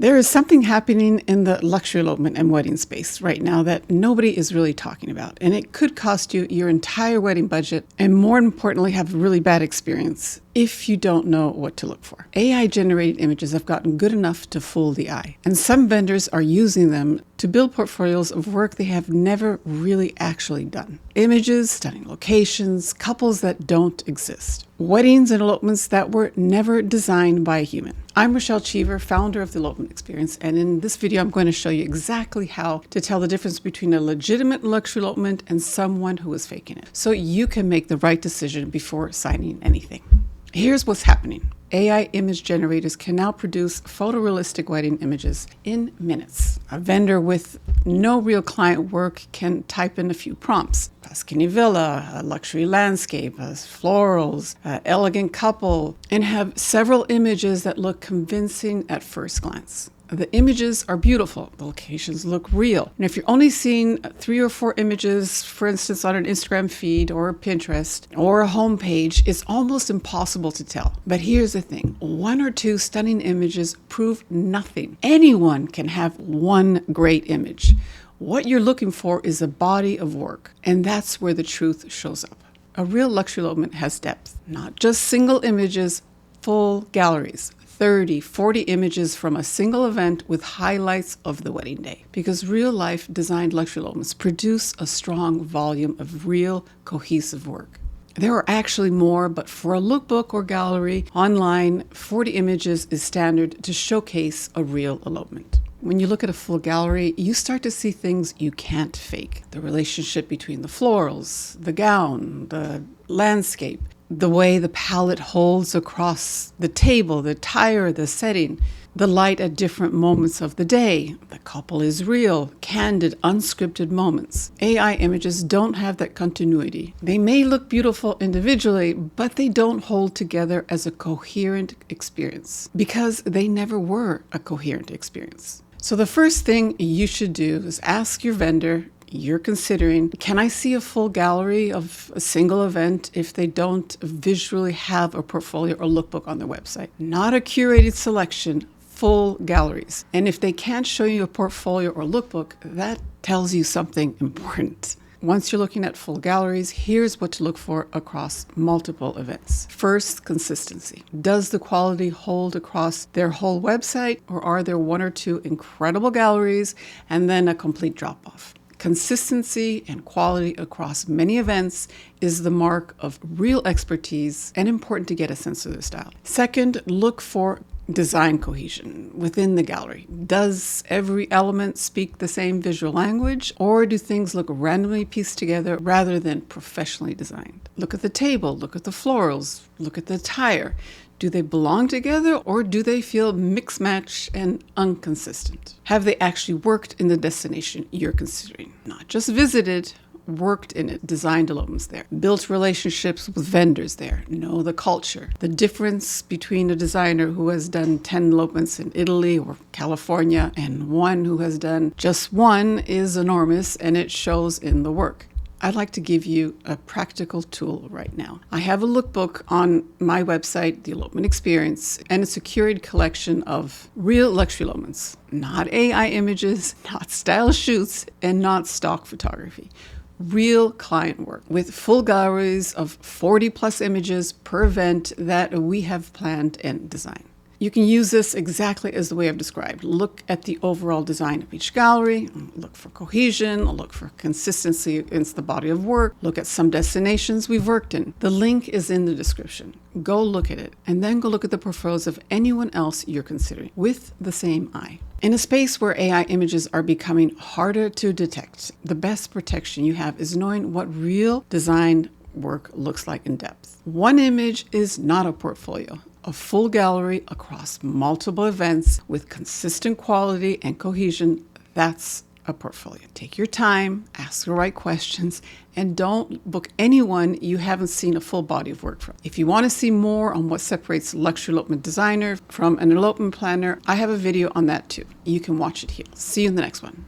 There is something happening in the luxury elopement and wedding space right now that nobody is really talking about, and it could cost you your entire wedding budget and, more importantly, have a really bad experience if you don't know what to look for. AI-generated images have gotten good enough to fool the eye, and some vendors are using them to build portfolios of work they have never really actually done. Images, stunning locations, couples that don't exist. Weddings and elopements that were never designed by a human. I'm Rochelle Cheever, founder of the Elopement Experience, and in this video I'm going to show you exactly how to tell the difference between a legitimate luxury elopement and someone who is faking it, so you can make the right decision before signing anything. Here's what's happening. AI image generators can now produce photorealistic wedding images in minutes. A vendor with no real client work can type in a few prompts. Tuscany villa, a luxury landscape, florals, elegant couple, and have several images that look convincing at first glance. The images are beautiful. The locations look real. And if you're only seeing 3 or 4 images, for instance, on an Instagram feed or Pinterest or a homepage, it's almost impossible to tell. But here's the thing. 1 or 2 stunning images prove nothing. Anyone can have one great image. What you're looking for is a body of work, and that's where the truth shows up. A real luxury elopement has depth, not just single images, full galleries. 30, 40 images from a single event with highlights of the wedding day. Because real-life designed luxury elopements produce a strong volume of real, cohesive work. There are actually more, but for a lookbook or gallery online, 40 images is standard to showcase a real elopement. When you look at a full gallery, you start to see things you can't fake. The relationship between the florals, the gown, the landscape, the way the palette holds across the table, the attire, the setting, the light at different moments of the day. The couple is real, candid, unscripted moments. AI images don't have that continuity. They may look beautiful individually, but they don't hold together as a coherent experience because they never were a coherent experience. So the first thing you should do is ask your vendor you're considering, can I see a full gallery of a single event if they don't visually have a portfolio or lookbook on their website? Not a curated selection, full galleries. And if they can't show you a portfolio or lookbook, that tells you something important. Once you're looking at full galleries, here's what to look for across multiple events. First, consistency. Does the quality hold across their whole website, or are there 1 or 2 incredible galleries and then a complete drop-off? Consistency and quality across many events is the mark of real expertise and important to get a sense of their style. Second, look for design cohesion within the gallery. Does every element speak the same visual language, or do things look randomly pieced together rather than professionally designed? Look at the table, look at the florals, look at the attire. Do they belong together, or do they feel mix-match and inconsistent? Have they actually worked in the destination you're considering? Not just visited, worked in it, designed elopements there, built relationships with vendors there, know the culture. The difference between a designer who has done 10 elopements in Italy or California and one who has done just one is enormous, and it shows in the work. I'd like to give you a practical tool right now. I have a lookbook on my website, the Elopement Experience, and it's a curated collection of real luxury elopements, not AI images, not style shoots, and not stock photography. Real client work with full galleries of 40 plus images per event that we have planned and designed. You can use this exactly as the way I've described. Look at the overall design of each gallery, look for cohesion, look for consistency against the body of work, look at some destinations we've worked in. The link is in the description. Go look at it, and then go look at the portfolios of anyone else you're considering with the same eye. In a space where AI images are becoming harder to detect, the best protection you have is knowing what real design work looks like in depth. One image is not a portfolio. A full gallery across multiple events with consistent quality and cohesion, that's a portfolio. Take your time, ask the right questions, and don't book anyone you haven't seen a full body of work from. If you want to see more on what separates a luxury elopement designer from an elopement planner, I have a video on that too. You can watch it here. See you in the next one.